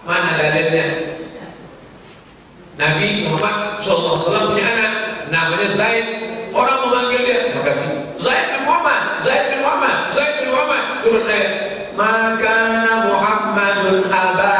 Mana dalilnya? Nabi Muhammad SAW punya anak namanya Zaid. Orang memanggil dia, makasih, Zaid bin Muhammad, Zaid bin Muhammad, Zaid bin Muhammad. Turun ayat, maka Muhammadun aba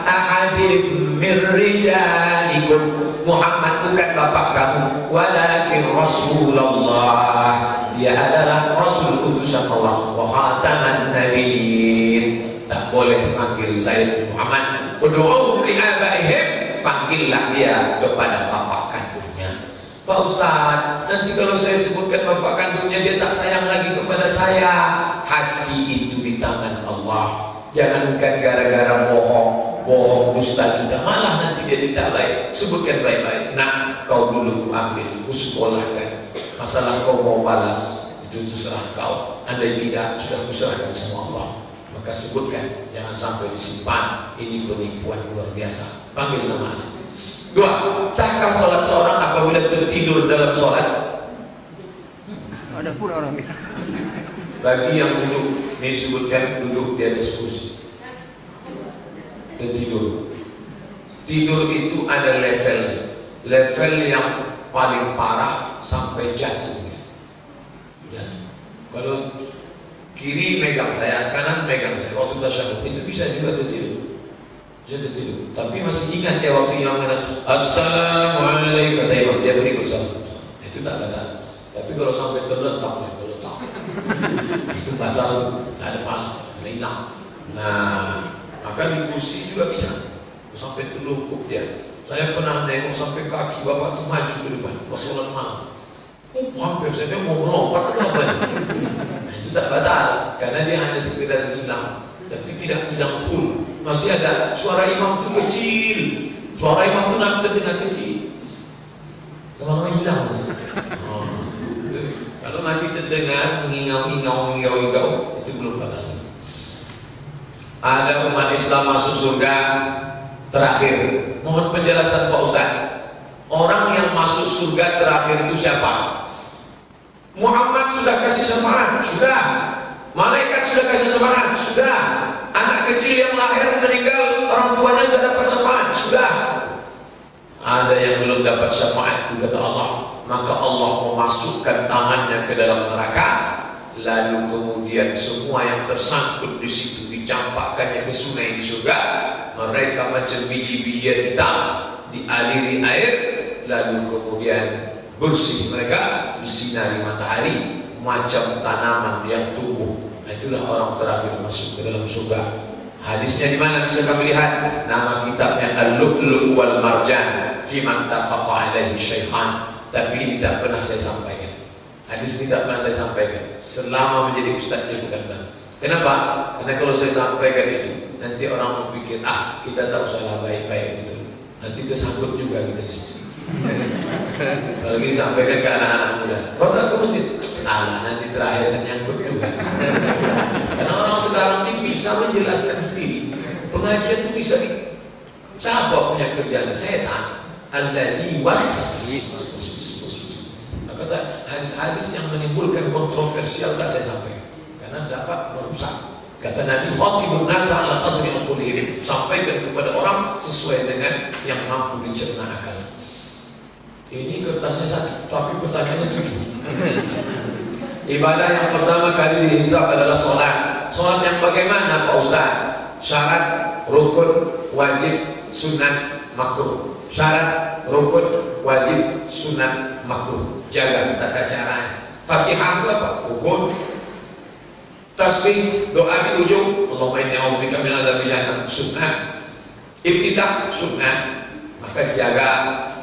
ahadim min rijalikum. Muhammad bukan bapak kamu, walakin Rasulullah, dia adalah Rasul utusan Allah, wa khataman nabiyyin. Tak boleh panggil Zaid bin Muhammad. Ud'uhum li abaihim, panggillah dia kepada bapak kandungnya. Pak Ustaz, nanti kalau saya sebutkan bapak kandungnya dia tak sayang lagi kepada saya. Hati itu di tangan Allah. Jangankan gara-gara bohong dusta kita, malah nanti dia tidak baik. Sebutkan baik-baik. Nah, kau dulu ku ambil, ku sekolahkan. Masalah kau mau balas, itu terserah kau. Andai tidak, sudah kuserahkan sama Allah. Maka sebutkan, jangan sampai disimpan. Ini penipuan luar biasa. Panggil nama asli. 2. Sahkah sholat seorang apabila tertidur dalam sholat? Ada pun orang Bagi yang duduk, disebutkan duduk di atas kursi. Tertidur. Tidur itu ada level. Level yang paling parah sampai jatuh. Kalau kiri megang saya, kanan megang saya, waktu tasyahud itu bisa juga tertidur. Jadi tidur, tapi masih ingat dia waktu imam kata Assalamualaikum, kata imam, dia berikut salam. Itu tak batal. Tapi kalau sampai terletak, itu batal, tak ada malam, hilang. Nah, maka di kursi juga bisa. Sampai terlungkup dia. Saya pernah nengok sampai kaki bapak itu maju ke depan pas sholat malam. Hampir saya mau melompat ke apa? Itu tak batal, karena dia hanya sekedar hilang, tapi tidak hilang full. Masih ada suara imam itu kecil, suara imam itu nanti terdengar kecil. Lama-lama hilang. Kalau masih terdengar mengingau-ingau, itu belum batal. Ada umat Islam masuk surga terakhir. Mohon penjelasan Pak Ustaz. Orang yang masuk surga terakhir itu siapa? Muhammad sudah kasih syafaat, sudah. Malaikat sudah kasih syafaat, sudah. Anak kecil yang lahir meninggal, orang tuanya sudah dapat syafaat, sudah. Ada yang belum dapat syafaat, kata Allah. Maka Allah memasukkan tangannya ke dalam neraka, lalu kemudian semua yang tersangkut di situ dicampakkannya ke sungai di surga. Mereka macam biji-bijian hitam dialiri air, lalu kemudian bersih mereka disinari matahari macam tanaman yang tumbuh. Itulah orang terakhir masuk ke dalam surga. Hadisnya di mana bisa kami lihat? Nama kitabnya Al-Lu'lu' wal Marjan fi man tafaqa alaihi syaikhan. Tapi ini tak pernah saya sampaikan. Hadis ini tak pernah saya sampaikan selama menjadi ustaz di Pekanbaru. Kenapa? Karena kalau saya sampaikan itu, nanti orang berpikir, kita tak usah baik-baik itu. Nanti tersangkut juga kita di situ. Kalau ini sampaikan ke anak-anak muda, kau tak ke masjid? Nanti terakhir kan nyangkut juga. Karena orang sekarang ini bisa menjelaskan sendiri. Pengajian itu bisa siapa punya kerjaan? Setan. Alladzi kata hadis-hadis yang menimbulkan kontroversial tak saya sampaikan karena dapat merusak. Kata Nabi, khatibun nasa ala qadri aqlihim, sampaikan kepada orang sesuai dengan yang mampu dicerna akal. Ini kertasnya 1, tapi pertanyaannya 7. Ibadah yang pertama kali dihisab adalah sholat. Sholat yang bagaimana Pak Ustaz? Syarat, rukun, wajib, sunat, makruh. Syarat, rukun, wajib, sunat, makruh. Jaga tata caranya. Fatihah itu apa? Rukun. Tasbih, doa di ujung, Allahumma inni a'udzubika min adzabi jahannam, sunat. Iftitah, sunat. Maka jaga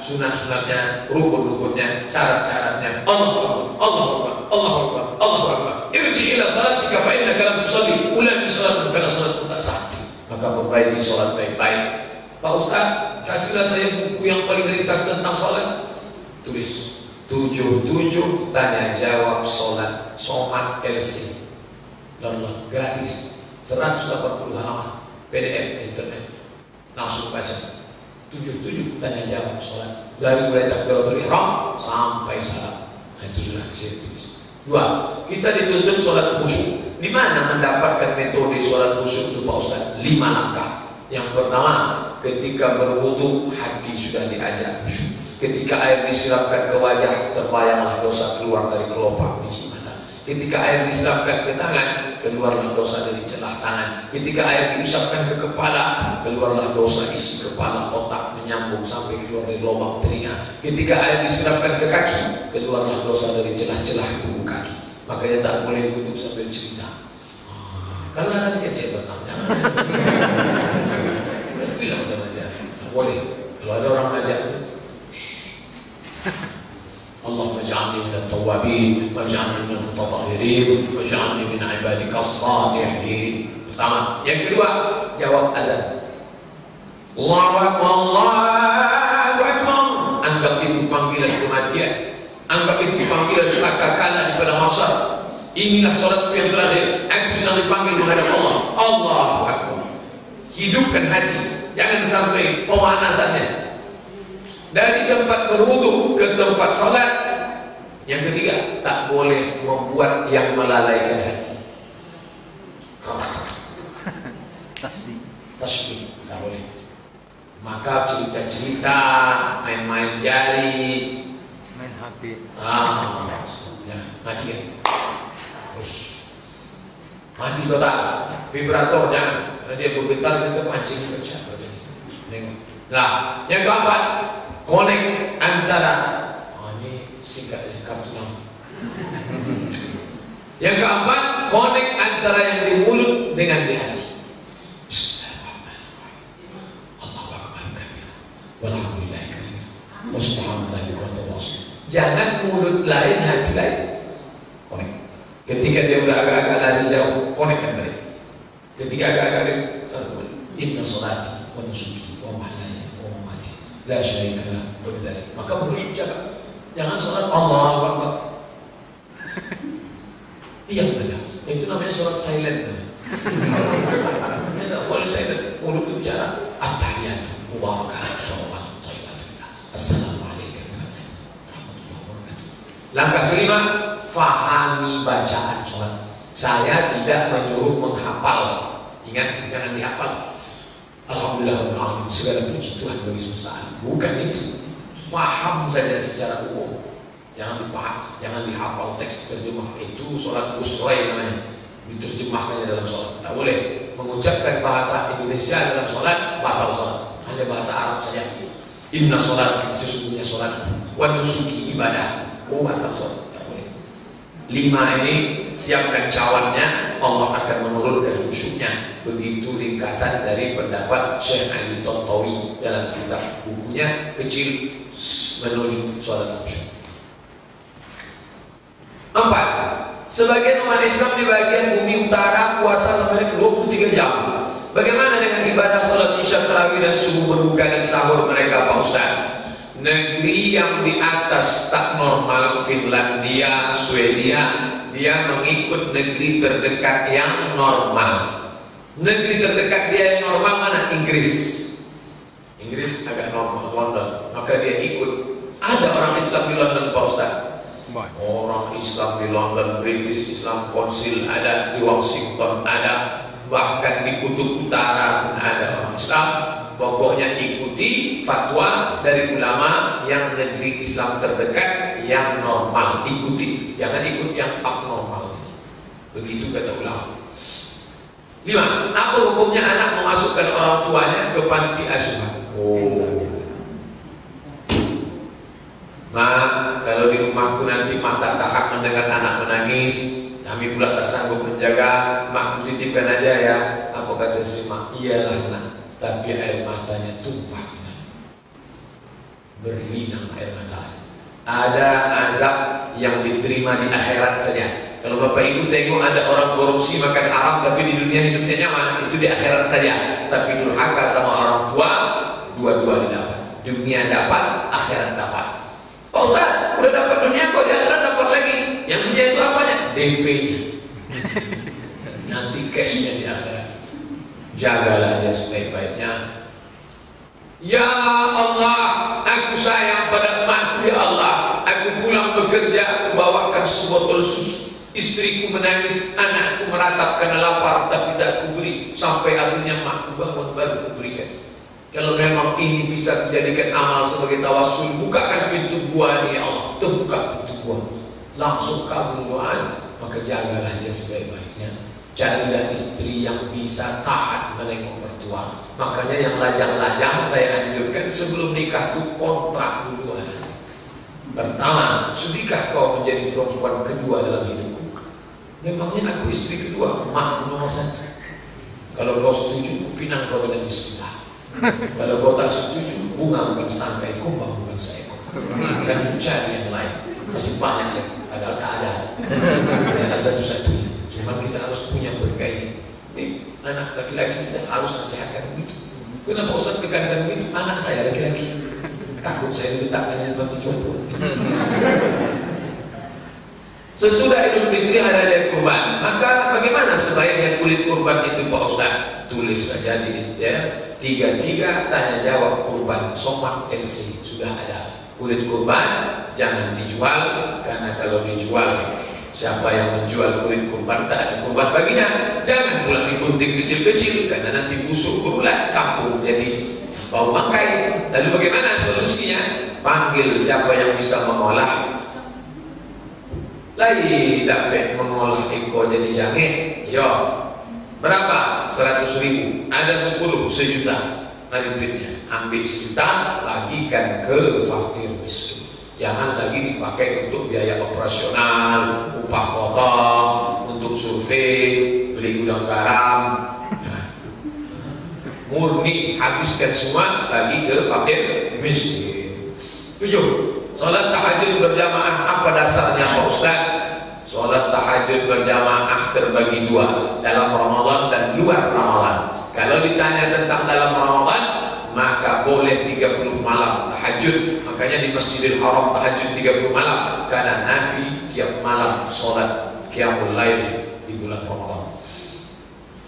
sunat-sunatnya, rukun-rukunnya, syarat-syaratnya. Allahu Akbar, Allahu Akbar, Allahu Akbar, Allahu Akbar. Irji ila salatika fa innaka lam tusalli. Ulangi salatmu karena salatmu tak sah. Maka perbaiki salat baik-baik. Pak Ustaz, kasihlah saya buku yang paling ringkas tentang salat. Tulis 77 tanya jawab salat Somat LC. Download gratis 180 halaman PDF internet, langsung baca. 77 tanya jawab salat dari mulai takbiratul ihram sampai salam. Itu sudah saya tulis. 2. Kita dituntut salat khusyuk. Di mana mendapatkan metode salat khusyuk itu Pak Ustaz? 5 langkah. Yang pertama, ketika berwudu hati sudah diajak khusyuk. Ketika air disiramkan ke wajah, terbayanglah dosa keluar dari kelopak biji mata. Ketika air disiramkan ke tangan, keluarlah dosa dari celah tangan. Ketika air diusapkan ke kepala, keluarlah dosa isi kepala, otak menyambung sampai keluar dari lubang telinga. Ketika air disiramkan ke kaki, keluarlah dosa dari celah-celah kuku kaki. Makanya tak boleh duduk sambil cerita. Kalau ada dia cerita, jangan. Saya bilang sama dia, boleh. Kalau ada orang ngajak, Allahumma ja'alni minat tawabin, waj'alni minal mutatahhirin, waj'alni min ibadikas salihin. Pertama. Yang kedua, jawab azan. Allahu Akbar, Allahu Akbar. Anggap itu panggilan kematian. Anggap itu panggilan sakakala di padang mahsyar. Inilah salatku yang terakhir. Aku sedang dipanggil menghadap Allah. Allahu Akbar. Hidupkan hati. Jangan sampai pemanasannya. Dari tempat berwudu ke tempat salat. Yang ketiga, tak boleh membuat yang melalaikan hati. Tasbih, tak boleh. Maka cerita-cerita, main-main jari, main HP. Mati kan? Terus mati total. Vibrator jangan. Dia bergetar kita pancing baca. Nah, yang keempat, connect antara ini singkatnya kartu nama. Yang keempat, connect antara yang di mulut dengan di hati. Allahu Akbar kabira. Walhamdulillah katsira. Wa subhanallahi wa ta'ala. Jangan mulut lain hati lain. Connect. Ketika dia udah agak-agak lari jauh, connect kan baik. Ketika agak-agak inna sholati wa nusuki wa mahyaya wa mamati la syarika lah wa bidzalik. Maka berusaha jaga. Jangan sholat Allahu Akbar. Iya betul. Itu namanya sholat silent. Tidak boleh silent. Mulut itu bicara. At-tahiyatu mubarakatuh sholawatu thayyibatu. Assalamualaikum warahmatullahi wabarakatuh. Langkah kelima, fahami bacaan sholat. Saya tidak menyuruh menghafal. Ingat, jangan dihafal. Alhamdulillah, segala puji Tuhan bagi semesta alam. Bukan itu. Paham saja secara umum. Jangan dipaham, jangan dihafal teks terjemah. Itu sholat usrai namanya. Diterjemahkannya dalam sholat. Tak boleh mengucapkan bahasa Indonesia dalam sholat, batal sholat. Hanya bahasa Arab saja. Inna sholat, sesungguhnya sholat. Wa nusuki ibadah. Oh, batal sholat. Tak boleh. 5 ini siapkan cawannya, Allah akan menurunkan khusyuknya. Begitu ringkasan dari pendapat Syekh Ali Tontowi dalam kitab bukunya kecil menuju sholat khusyuk. 4. Sebagian umat Islam di bagian bumi utara puasa sampai 23 jam. Bagaimana dengan ibadah sholat isya, tarawih dan subuh, berbuka dan sahur mereka, Pak Ustaz? Negeri yang di atas tak normal, Finlandia, Swedia, dia mengikut negeri terdekat yang normal. Negeri terdekat dia yang normal mana? Inggris. Inggris agak normal, London. Maka dia ikut. Ada orang Islam di London, Pak Ustaz. Orang Islam di London, British Islam Council ada, di Washington ada, bahkan di kutub utara pun ada orang Islam. Pokoknya ikuti fatwa dari ulama yang negeri Islam terdekat yang normal. Ikuti, jangan ikut yang abnormal. Begitu kata ulama. 5. Apa hukumnya anak memasukkan orang tuanya ke panti asuhan? Mak, kalau di rumahku nanti mak tak tahan mendengar anak menangis, kami pula tak sanggup menjaga, mak titipkan aja ya. Apa kata si mak? Iyalah nak, tapi air matanya tumpah, berlinang air mata. Ada azab yang diterima di akhirat saja. Kalau Bapak Ibu tengok ada orang korupsi makan haram tapi di dunia hidupnya nyaman, itu di akhirat saja. Tapi durhaka sama orang tua, dua-dua didapat. Dunia dapat, akhirat dapat. Pak Ustaz, udah dapat dunia kok, di akhirat dapat lagi. Yang dunia itu apanya? DP-nya. Nanti cashnya di akhirat. Jagalah dia sebaik-baiknya. Ya Allah, aku sayang pada emakku ya Allah. Aku pulang bekerja, aku bawakan sebotol susu. Istriku menangis, anakku meratap karena lapar tapi tak kuberi, sampai akhirnya makku bangun baru kuberikan. Kalau memang ini bisa dijadikan amal sebagai tawassul, bukakan pintu gua nih ya Allah, terbuka pintu gua, langsung kabul doa, maka jagalah dia sebaik-baiknya. Carilah istri yang bisa tahan menengok mertua. Makanya yang lajang-lajang saya anjurkan sebelum nikah itu kontrak duluan. Pertama, sudikah kau menjadi perempuan kedua dalam hidupku? Memangnya aku istri kedua, mak nomor satu. Kalau kau setuju, kupinang kau dengan bismillah. Kalau kau tak setuju, bunga bukan setangkai, kumbang bukan seekor. Akan mencari yang lain. Masih banyak ya, padahal tak ada. Ada satu-satunya. Cuma kita harus punya bergaya. Ini anak laki-laki kita harus nasihatkan begitu. Kenapa Ustaz tekankan begitu? Anak saya laki-laki. Takut saya diletakkan di tempat tujuan. Sesudah Idul Fitri hari raya kurban, maka bagaimana sebaiknya kulit kurban itu Pak Ustaz? Tulis saja di internet 33 tanya jawab kurban Somad LC, sudah ada. Kulit kurban jangan dijual, karena kalau dijual siapa yang menjual kulit kurban tak ada kurban baginya. Jangan pula digunting kecil-kecil, karena nanti busuk berulat, kampung jadi bau bangkai. Lalu bagaimana solusinya? Panggil siapa yang bisa mengolah. Lagi dapat mengolah eko jadi jange. Yo, berapa? 100.000. Ada 10, 1 juta. Mari duitnya. Ambil 1 juta, bagikan ke fakir miskin. Jangan lagi dipakai untuk biaya operasional, upah potong, untuk survei, beli gudang garam. Nah, murni habiskan semua bagi ke fakir miskin. 7. Salat tahajud berjamaah apa dasarnya Pak Ustaz? Salat tahajud berjamaah terbagi 2, dalam Ramadan dan luar Ramadan. Kalau ditanya tentang dalam Ramadan, maka boleh 30 malam tahajud. Makanya di Masjidil Haram tahajud 30 malam, karena Nabi tiap malam salat qiyamul lail di bulan Ramadan.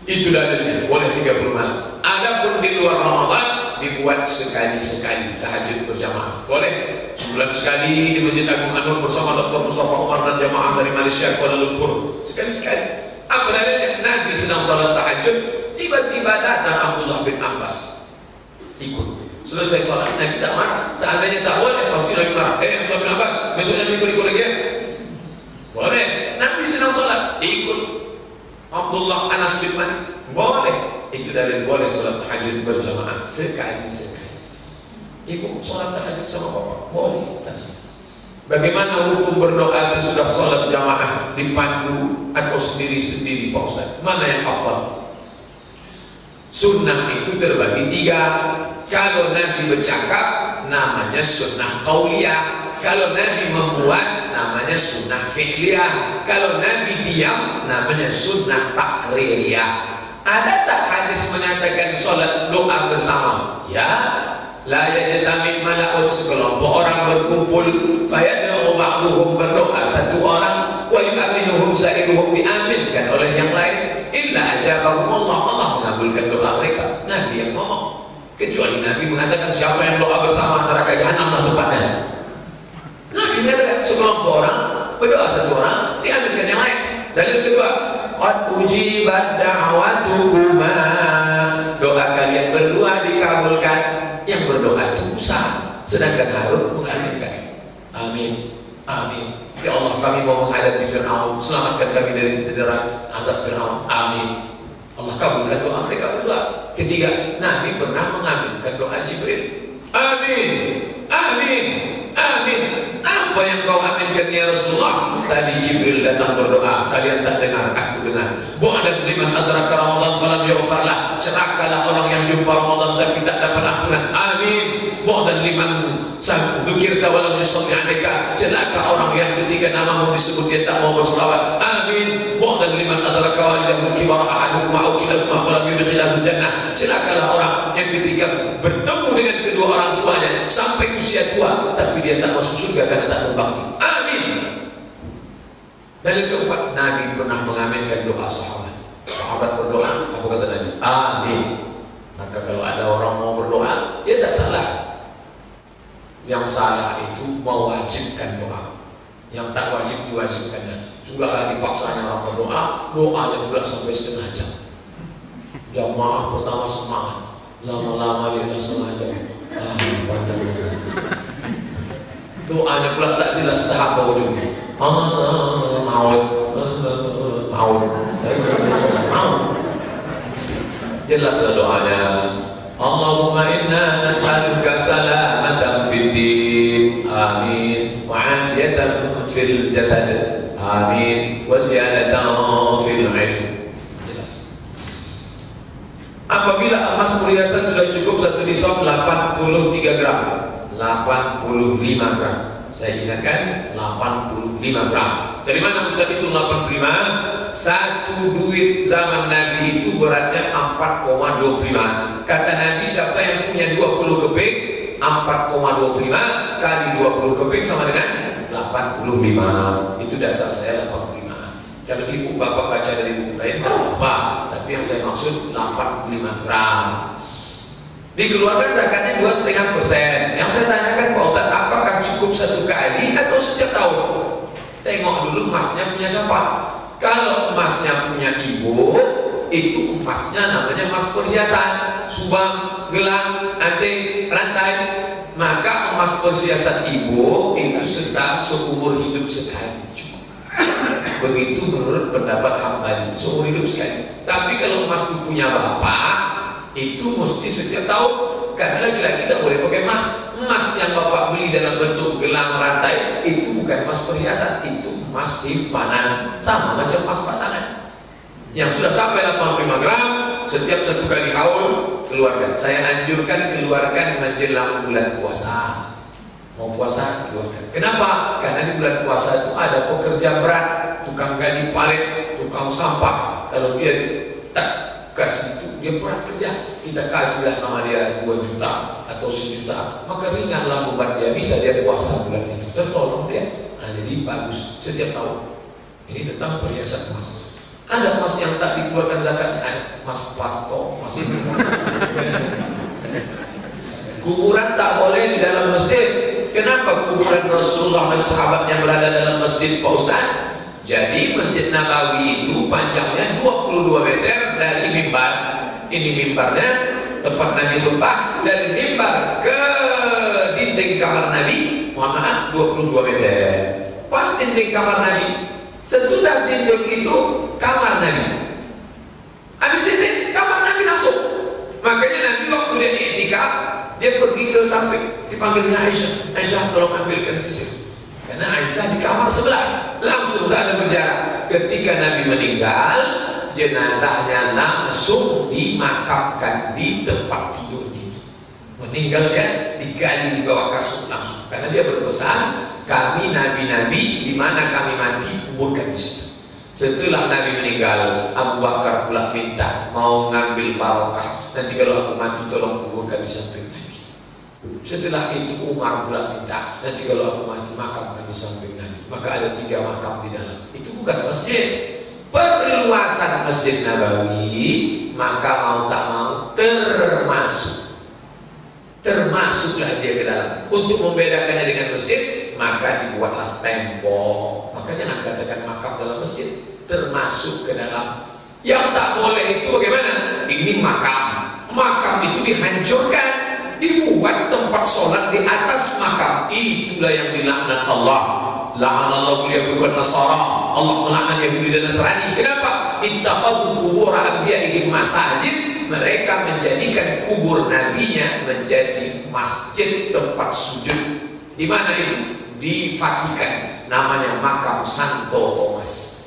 Itu dalilnya, boleh 30 malam. Adapun di luar Ramadan dibuat sekali-sekali tahajud berjamaah. Boleh sebulan sekali di Masjid Agung Anur bersama Dr. Mustafa Umar dan jamaah dari Malaysia Kuala Lumpur. Sekali-sekali. Apa dalilnya? Nabi sedang salat tahajud, tiba-tiba datang Abdullah bin Abbas. Ikut. Selesai salat, Nabi tak marah. Seandainya tak boleh, pasti Nabi marah. Abdullah bin Abbas, besoknya ikut lagi ya? Boleh. Nabi sedang salat, ikut. Abdullah Anas bin Malik, boleh. Itu dalil boleh salat tahajud berjamaah sekali-sekali. Ibu salat tahajud sama bapak, boleh. Bagaimana hukum berdoa sesudah salat jamaah, dipandu atau sendiri-sendiri Pak Ustaz? Mana yang afdal? Sunnah itu terbagi 3. Kalau Nabi bercakap, namanya sunnah qauliyah. Kalau Nabi membuat, namanya sunnah fi'liyah. Kalau Nabi diam, namanya sunnah takririyah. Ada tak hadis menyatakan sholat doa bersama? Ya, la yajtami mala'un, sekelompok orang berkumpul, fayad'u ba'duhum berdoa satu orang, wa yu'minuhum sa'iruhum diaminkan oleh yang lain, illa ajabahum Allah, Allah mengabulkan doa mereka. Nabi yang ngomong. Kecuali Nabi mengatakan siapa yang doa bersama neraka jahanamlah tempatnya. Nabi mengatakan sekelompok orang berdoa satu orang, diaminkan yang lain. Dalil kedua, qad ujibat da'watukuma, doa kalian berdua dikabulkan. Yang berdoa itu Musa, sedangkan Harun mengaminkan. Amin, amin. Ya Allah, kami mau menghadapi Fir'aun, selamatkan kami dari cedera azab Fir'aun. Amin. Allah kabulkan doa mereka berdua. Ketiga, Nabi pernah mengaminkan doa Jibril. Amin, amin, amin. Apa yang kau aminkan ya Rasulullah? Tadi Jibril datang berdoa, kalian tak dengar, aku dengar. Bu'adan liman adraka Ramadan falam yughfarlah, celakalah orang yang jumpa Ramadan tapi tak dapat ampunan. Amin. Bu'adan liman dzukirta wa lam yusalli 'alaika, celaka orang yang ketika namamu disebut dia tak mau berselawat. Amin. Bu'adan liman adraka walidahu kibara ahaduhuma aw kilahuma falam yudkhilahu jannah, celakalah orang yang ketika bertemu dengan kedua orang tuanya sampai usia tua tapi dia tak masuk surga karena tak berbakti. Amin. Dalil keempat, Nabi pernah mengaminkan doa sahabat. Sahabat berdoa, apa kata Nabi? Amin. Maka kalau ada orang mau berdoa, dia tak salah. Yang salah itu mewajibkan doa. Yang tak wajib diwajibkan. Sudah dipaksanya orang berdoa, doanya pula sampai setengah jam. Jamaah pertama semangat, lama-lama dia setengah jam. Panjang. Doanya pula tak jelas tahap ujungnya. Maut. Jelaslah doanya. Allahumma inna nas'aluka salamatan fid din. Amin. Wa 'afiyatan fil jasad. Amin. Wa ziyadatan fil ilm. Jelas. Apabila emas perhiasan sudah cukup satu nisab 83 gram, 85 gram. Saya ingatkan 85 gram. Dari mana Ustaz itu 85? Satu duit zaman Nabi itu beratnya 4,25. Kata Nabi, siapa yang punya 20 keping, 4,25 kali 20 keping sama dengan 85. Itu dasar saya 85. Kalau ibu bapak baca dari buku lain tak apa, tapi yang saya maksud 85 gram. Dikeluarkan zakatnya 2,5%. Yang saya tanyakan Pak Ustaz, apakah cukup satu kali atau setiap tahun? Tengok dulu emasnya punya siapa. Kalau emasnya punya ibu, itu emasnya namanya emas perhiasan, subang, gelang, anting, rantai. Maka emas perhiasan ibu itu sedang seumur hidup sekali. Begitu menurut pendapat Hambali, seumur hidup sekali. Tapi kalau emas itu punya bapak, itu mesti setiap tahun. Karena laki-laki tidak boleh pakai emas. Emas yang bapak beli dalam bentuk gelang rantai itu bukan emas perhiasan, itu emas simpanan, sama macam emas batangan. Yang sudah sampai 85 gram setiap satu kali haul keluarkan. Saya anjurkan keluarkan menjelang bulan puasa. Mau puasa keluarkan. Kenapa? Karena di bulan puasa itu ada pekerja berat, tukang gali parit, tukang sampah. Kalau dia tak kasih itu, dia berat kerja, kita kasihlah sama dia 2 juta atau 1 juta, maka ringanlah beban dia, bisa dia puasa bulan itu, tertolong dia. Jadi bagus setiap tahun. Ini tentang perhiasan emas. Ada emas yang tak dikeluarkan zakat, ada emas patok, emas ini. Kuburan tak boleh di dalam masjid. Kenapa kuburan Rasulullah dan sahabatnya berada dalam masjid, Pak Ustaz? Jadi Masjid Nabawi itu panjangnya 22 meter dari mimbar. Ini mimbarnya tempat Nabi khutbah, dari mimbar ke dinding kamar Nabi, mohon maaf, 22 meter. Pas dinding kamar Nabi, sesudah dinding itu kamar Nabi. Habis dinding kamar Nabi langsung. Makanya Nabi waktu dia iktikaf, dia pergi ke samping, dipanggilnya Aisyah. Aisyah, tolong ambilkan sisir. Karena Aisyah di kamar sebelah, langsung tak ada berjarak. Ketika Nabi meninggal, jenazahnya langsung dimakamkan di tempat tidurnya itu. Meninggal dia digali di bawah kasur langsung. Karena dia berpesan, kami nabi-nabi di mana kami mati kuburkan di situ. Setelah Nabi meninggal, Abu Bakar pula minta mau ngambil barokah. Nanti kalau aku mati tolong kuburkan di samping Nabi. Setelah itu Umar pula minta, nanti kalau aku mati makamkan di samping Nabi. Maka ada 3 makam di dalam. Itu bukan masjid. Perluasan Masjid Nabawi, maka mau tak mau termasuklah dia ke dalam. Untuk membedakannya dengan masjid, maka dibuatlah tembok. Maka jangan katakan makam dalam masjid, termasuk ke dalam. Yang tak boleh itu bagaimana? Ini makam. Makam itu dihancurkan, dibuat tempat sholat di atas makam. Itulah yang dilaknat Allah. La'anallahu al-yahuda wan nasara. Allah melaknat Yahudi dan Nasrani. Kenapa? Ittakhadhu qubur anbiya'ihim masajid. Mereka menjadikan kubur nabinya menjadi masjid, tempat sujud. Di mana itu? Di Vatikan. Namanya makam Santo Thomas.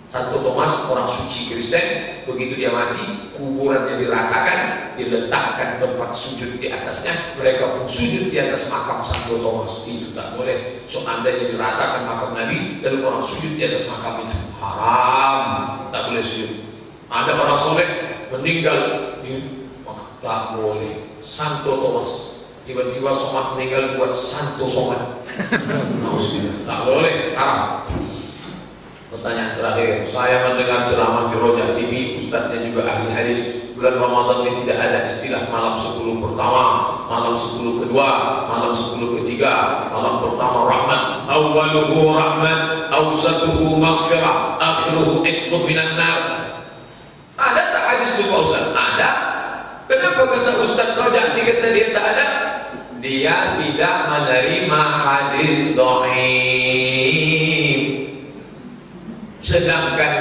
Santo Thomas orang suci Kristen, begitu dia mati, kuburannya diratakan, diletakkan tempat sujud di atasnya. Mereka pun sujud di atas makam Santo Thomas. Itu tak boleh. Seandainya diratakan makam Nabi, lalu orang sujud di atas makam itu, haram, tak boleh sujud. Ada orang soleh meninggal di makam, tak boleh. Santo Thomas, tiba-tiba somat meninggal buat Santo Somat, tak boleh, haram. Pertanyaan terakhir, saya mendengar ceramah di Roja TV, ustadznya juga ahli hadis. bulan Ramadan ini tidak ada istilah malam 10 pertama, malam 10 kedua, malam 10 ketiga. Malam pertama rahmat, awwaluhu rahmat, awsatuhu maghfirah, akhiruhu itqu minan nar. Ada tak hadis itu Pak Ustaz? Ada. Kenapa kata Ustaz Rajak dikata dia tak ada? Dia tidak menerima hadis dhaif. Sedangkan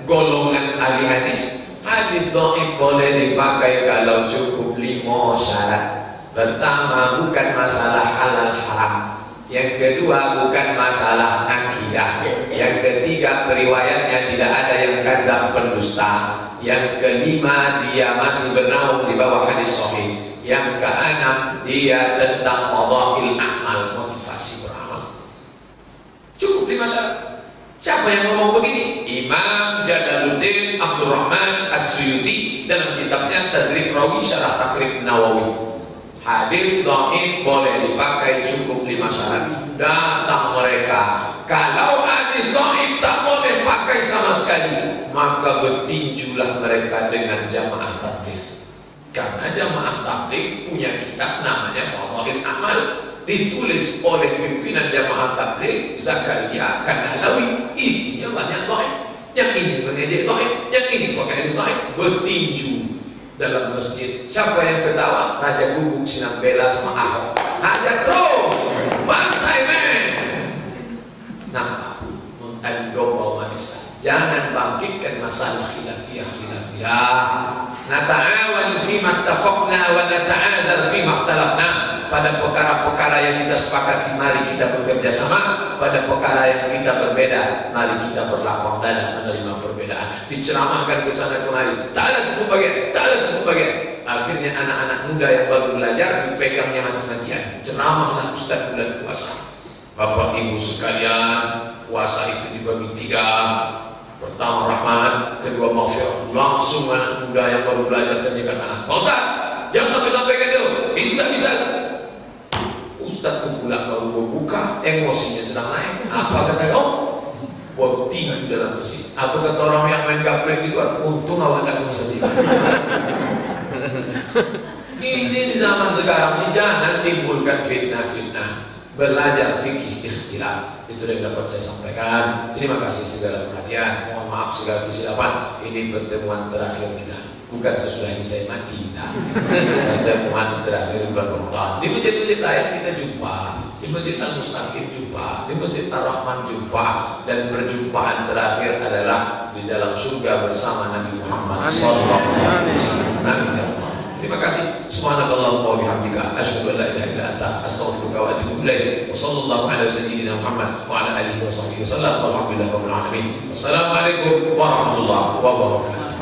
golongan ahli hadis, hadis dhaif boleh dipakai kalau cukup 5 syarat. Pertama, bukan masalah halal haram. Yang kedua, bukan masalah akidah. Yang ketiga, periwayatnya tidak ada yang kadzab pendusta. Yang kelima, dia masih bernaung di bawah hadis sahih. Yang keenam, dia tentang fadail amal, motivasi beramal. Cukup 5 syarat. Siapa yang ngomong begini? Imam Jalaluddin Abdurrahman As-Suyuti dalam kitabnya Tadrib Rawi Syarah Takrib Nawawi. Hadis dhaif boleh dipakai cukup 5 syarat. Datang mereka, kalau hadis dhaif tak boleh pakai sama sekali, maka bertinjulah mereka dengan jamaah tabligh. Karena jamaah tabligh punya kitab namanya Fadail Amal, ditulis oleh pimpinan jamaah tabligh Zakaria Kandahlawi. Isinya banyak dhaif. Yang ini mengejek dhaif, yang ini pakai hadis dhaif, bertinju dalam masjid. Siapa yang ketawa? Raja Guguk Sinang Bela sama Ahok. Hajar terus, bantai men. Nah, mengendong manislah. Jangan bangkitkan masalah khilafiyah. Nata'awan fima ittafaqna wa nata'adzar fima ikhtalafna. Pada perkara-perkara yang kita sepakati, mari kita bekerja sama. Pada perkara yang kita berbeda, mari kita berlapang dada menerima perbedaan. Diceramahkan ke sana kemari, tak ada cukup bagian. Akhirnya anak-anak muda yang baru belajar dipegangnya mati-matian. Ceramahlah Ustaz bulan puasa. Bapak Ibu sekalian, puasa itu dibagi 3. Pertama rahmat, kedua maghfirah. Langsung anak muda yang baru belajar ternyata anak, Pak Ustaz, jangan sampai sampaikan itu tak bisa. Ustaz terpulak baru berbuka, emosinya sedang naik. Apa kata kau? Buat tidur dalam masjid. Apa kata orang yang main gaplek di luar? Untung awak tak kena sedih. Ini di zaman sekarang ini jangan timbulkan fitnah. Belajar fikih ikhtilaf. Itu yang dapat saya sampaikan. Terima kasih segala perhatian. Mohon maaf segala kesilapan. Ini pertemuan terakhir kita. Bukan sesudah ini saya mati. Pertemuan terakhir bulan Ramadan. Di masjid-masjid lain kita jumpa. Di masjid Al-Mustaqim jumpa. Di masjid Ar-Rahman jumpa. Dan perjumpaan terakhir adalah di dalam surga bersama Nabi Muhammad SAW. Amin. Terima kasih. Subhanakallahumma wa bihamdika asyhadu an la ilaha illa anta astaghfiruka wa atubu ilaik. Wa sallallahu ala sayyidina Muhammad wa ala alihi wa sahbihi wasallam. Walhamdulillahi rabbil alamin. Wassalamualaikum warahmatullahi wabarakatuh.